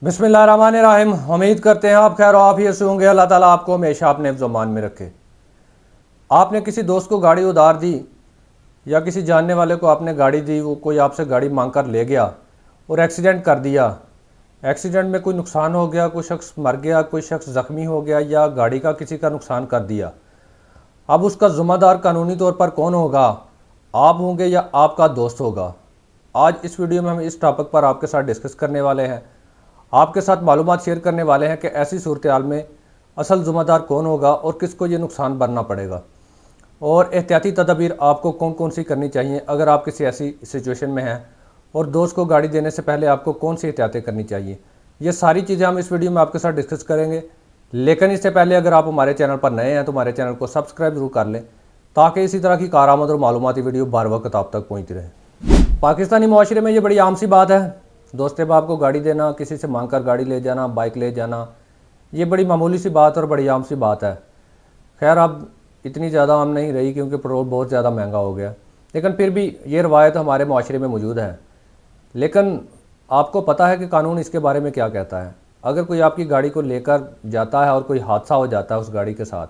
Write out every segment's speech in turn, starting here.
बिस्मिल्लाहिर्रहमानिर्रहीम। उम्मीद करते हैं आप खैर आफियत से होंगे। अल्लाह ताला आपको हमेशा अपने ज़मान में रखे। आपने किसी दोस्त को गाड़ी उधार दी या किसी जानने वाले को आपने गाड़ी दी, वो कोई आपसे गाड़ी मांग कर ले गया और एक्सीडेंट कर दिया। एक्सीडेंट में कोई नुकसान हो गया, कोई शख्स मर गया, कोई शख्स ज़ख्मी हो गया या गाड़ी का किसी का नुकसान कर दिया। अब उसका ज़िम्मेदार कानूनी तौर पर कौन होगा? आप होंगे या आपका दोस्त होगा? आज इस वीडियो में हम इस टॉपिक पर आपके साथ डिस्कस करने वाले हैं, आपके साथ मालूमात शेयर करने वाले हैं कि ऐसी सूरत हाल में असल ज़िम्मेदार कौन होगा और किसको ये नुकसान भरना पड़ेगा, और एहतियाती तदबीर आपको कौन कौन सी करनी चाहिए अगर आप किसी ऐसी सिचुएशन में हैं, और दोस्त को गाड़ी देने से पहले आपको कौन सी एहतियातें करनी चाहिए। ये सारी चीज़ें हम इस वीडियो में आपके साथ डिस्कस करेंगे। लेकिन इससे पहले अगर आप हमारे चैनल पर नए हैं तो हमारे चैनल को सब्सक्राइब जरूर कर लें, ताकि इसी तरह की कारआमद और मालूमाती वीडियो बार वक्त आप तक पहुँचती रहे। पाकिस्तानी माशरे में ये बड़ी आम सी बात है, दोस्त बाप को गाड़ी देना, किसी से मांग कर गाड़ी ले जाना, बाइक ले जाना, ये बड़ी मामूली सी बात और बड़ी आम सी बात है। खैर अब इतनी ज़्यादा आम नहीं रही क्योंकि पेट्रोल बहुत ज़्यादा महंगा हो गया, लेकिन फिर भी ये रवायत हमारे माशरे में मौजूद है। लेकिन आपको पता है कि कानून इसके बारे में क्या कहता है? अगर कोई आपकी गाड़ी को लेकर जाता है और कोई हादसा हो जाता है, उस गाड़ी के साथ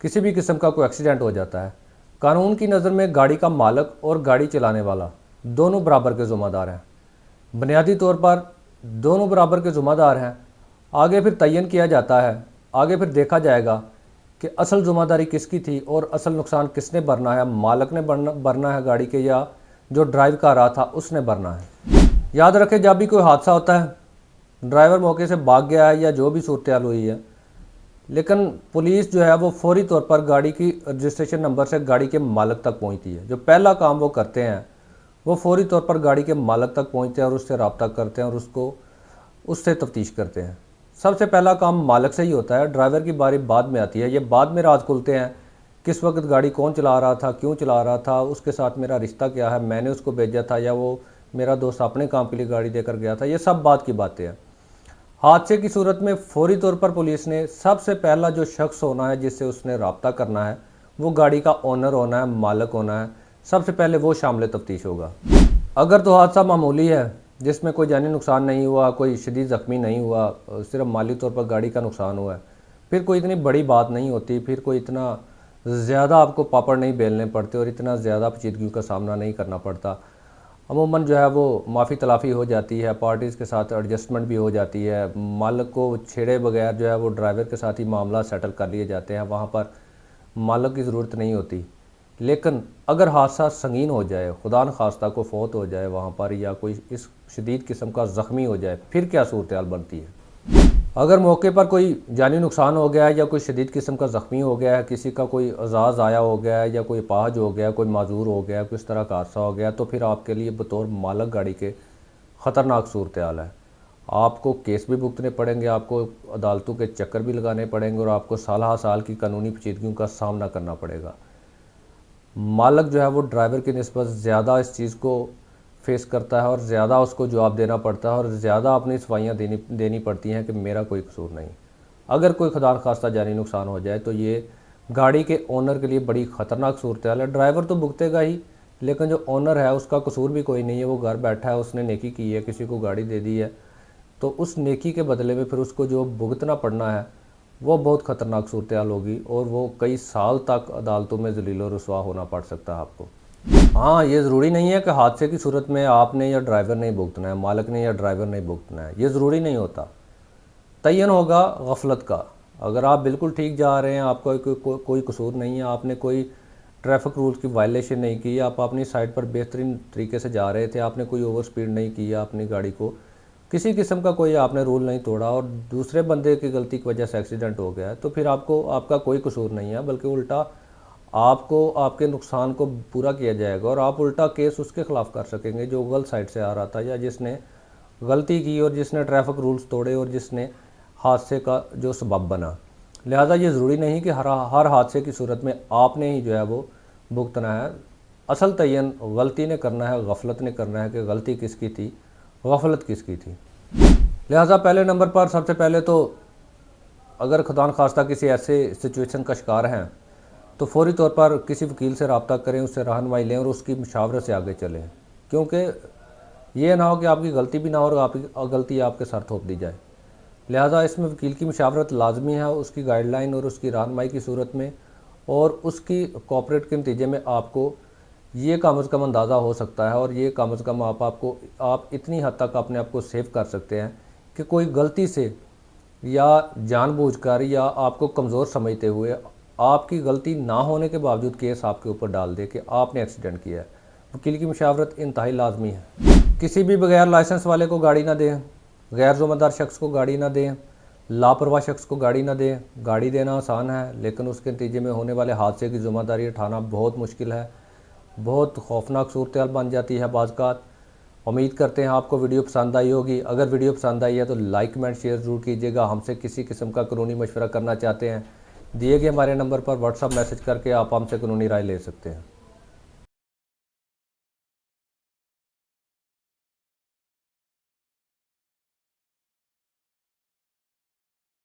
किसी भी किस्म का कोई एक्सीडेंट हो जाता है, कानून की नज़र में गाड़ी का मालक और गाड़ी चलाने वाला दोनों बराबर के ज़िम्मेदार हैं। बुनियादी तौर पर दोनों बराबर के ज़िम्मेदार हैं। आगे फिर तयन किया जाता है, आगे फिर देखा जाएगा कि असल ज़िम्मेदारी किसकी थी और असल नुकसान किसने भरना है, मालक ने भरना है गाड़ी के या जो ड्राइव कर रहा था उसने भरना है। याद रखें, जब भी कोई हादसा होता है, ड्राइवर मौके से भाग गया है या जो भी सूरत हाल हुई है, लेकिन पुलिस जो है वो फौरी तौर पर गाड़ी की रजिस्ट्रेशन नंबर से गाड़ी के मालक तक पहुंचती है। जो पहला काम वो करते हैं वो फौरी तौर पर गाड़ी के मालक तक पहुंचते हैं और उससे रब्ता करते हैं और उससे तफ्तीश करते हैं। सबसे पहला काम मालक से ही होता है, ड्राइवर की बारी बाद में आती है। ये बाद में राज खुलते हैं, किस वक्त गाड़ी कौन चला रहा था, क्यों चला रहा था, उसके साथ मेरा रिश्ता क्या है, मैंने उसको भेजा था या वो मेरा दोस्त अपने काम के लिए गाड़ी देकर गया था, ये सब बात की बातें हैं। हादसे की सूरत में फौरी तौर पर पुलिस ने सबसे पहला जो शख्स होना है जिससे उसने रब्ता करना है वो गाड़ी का ओनर होना है, मालक होना है। सबसे पहले वो शामिल तफ्तीश होगा। अगर तो हादसा मामूली है जिसमें कोई जानी नुकसान नहीं हुआ, कोई शदीद ज़ख्मी नहीं हुआ, सिर्फ माली तौर पर गाड़ी का नुकसान हुआ है, फिर कोई इतनी बड़ी बात नहीं होती, फिर कोई इतना ज़्यादा आपको पापड़ नहीं बेलने पड़ते और इतना ज़्यादा पेचीदगियों का सामना नहीं करना पड़ता। अमूमन जो है वो माफ़ी तलाफ़ी हो जाती है, पार्टीज़ के साथ एडजस्टमेंट भी हो जाती है, मालक को छेड़े बगैर जो है वो ड्राइवर के साथ ही मामला सेटल कर लिए जाते हैं, वहाँ पर मालक की ज़रूरत नहीं होती। लेकिन अगर हादसा संगीन हो जाए, खुदा न खास्ता को फौत हो जाए वहाँ पर, या कोई इस शदीद किस्म का ज़ख्मी हो जाए, फिर क्या सूरत हाल बनती है? अगर मौके पर कोई जानी नुकसान हो गया है या कोई शदीद किस्म का ज़ख्मी हो गया है, किसी का कोई अज़ाज़ आया हो गया है या कोई पाज हो गया, कोई माजूर हो गया, किस तरह का हादसा हो गया, तो फिर आपके लिए बतौर मालक गाड़ी के ख़तरनाक सूरत हाल है। आपको केस भी भुगतने पड़ेंगे, आपको अदालतों के चक्कर भी लगाने पड़ेंगे और आपको साल साल की कानूनी पेचीदगियों का सामना करना पड़ेगा। मालक जो है वो ड्राइवर की निस्बत ज़्यादा इस चीज़ को फेस करता है और ज़्यादा उसको जवाब देना पड़ता है और ज़्यादा अपनी सफाइयाँ देनी पड़ती हैं कि मेरा कोई कसूर नहीं। अगर कोई खुदा न खास्ता जानी नुकसान हो जाए तो ये गाड़ी के ओनर के लिए बड़ी ख़तरनाक सूरत हाल है। ड्राइवर तो भुगतेगा ही, लेकिन जो ओनर है उसका कसूर भी कोई नहीं है, वो घर बैठा है, उसने नेकी की है, किसी को गाड़ी दे दी है, तो उस नेकी के बदले में फिर उसको जो भुगतना पड़ना है वो बहुत ख़तरनाक सूरत हाल होगी और वो कई साल तक अदालतों में ज़लील और रुसवा होना पड़ सकता है आपको। हाँ, ये ज़रूरी नहीं है कि हादसे की सूरत में आपने या ड्राइवर नहीं भुगतना है, मालक ने या ड्राइवर नहीं भुगतना है, ये ज़रूरी नहीं होता। तयन होगा गफलत का। अगर आप बिल्कुल ठीक जा रहे हैं, आपका कोई कसूर नहीं है, आपने कोई ट्रैफिक रूल्स की वायलेशन नहीं की, आप अपनी साइड पर बेहतरीन तरीके से जा रहे थे, आपने कोई ओवर स्पीड नहीं किया, अपनी गाड़ी को किसी किस्म का कोई आपने रूल नहीं तोड़ा और दूसरे बंदे की गलती की वजह से एक्सीडेंट हो गया है, तो फिर आपका कोई कसूर नहीं है, बल्कि उल्टा आपको आपके नुकसान को पूरा किया जाएगा और आप उल्टा केस उसके ख़िलाफ़ कर सकेंगे जो गलत साइड से आ रहा था या जिसने गलती की और जिसने ट्रैफिक रूल्स तोड़े और जिसने हादसे का जो सबब बना। लिहाजा ये ज़रूरी नहीं कि हर हादसे की सूरत में आपने ही जो है वो भुगतना है। असल तयन गलती ने करना है, गफलत ने करना है कि गलती किसकी थी, गफलत किसकी थी। लिहाजा पहले नंबर पर सबसे पहले तो अगर खुदा न खास्ता किसी ऐसे सिचुएशन का शिकार हैं तो फौरी तौर पर किसी वकील से रब्ता करें, उससे रहनुमाई लें और उसकी मशावरत से आगे चलें, क्योंकि ये ना हो कि आपकी गलती भी ना हो और आपकी गलती आपके सर थोप दी जाए। लिहाजा इसमें वकील की मशावरत लाजमी है, उसकी गाइडलाइन और उसकी रहनुमाई की सूरत में, और उसकी कोऑपरेट के नतीजे में आपको ये कम अज़ कम अंदाज़ा हो सकता है, और ये कम अज़ कम आप इतनी हद तक अपने आप को सेव कर सकते हैं कि कोई गलती से या जानबूझकर या आपको कमज़ोर समझते हुए आपकी गलती ना होने के बावजूद केस आपके ऊपर डाल दे कि आपने एक्सीडेंट किया है। वकील की मशावरत इंतहाई लाजमी है। किसी भी बगैर लाइसेंस वाले को गाड़ी ना दें, गैर ज़िम्मेदार शख्स को गाड़ी ना दें, लापरवाह शख्स को गाड़ी ना दें। गाड़ी देना आसान है, लेकिन उसके नतीजे में होने वाले हादसे की ज़िम्मेदारी उठाना बहुत मुश्किल है। बहुत खौफनाक सूरत बन जाती है बाज़। उम्मीद करते हैं आपको वीडियो पसंद आई होगी। अगर वीडियो पसंद आई है तो लाइक कमेंट शेयर ज़रूर कीजिएगा। हमसे किसी किस्म का कानूनी मशवरा करना चाहते हैं, दिए गए हमारे नंबर पर व्हाट्सअप मैसेज करके आप हमसे कानूनी राय ले सकते हैं।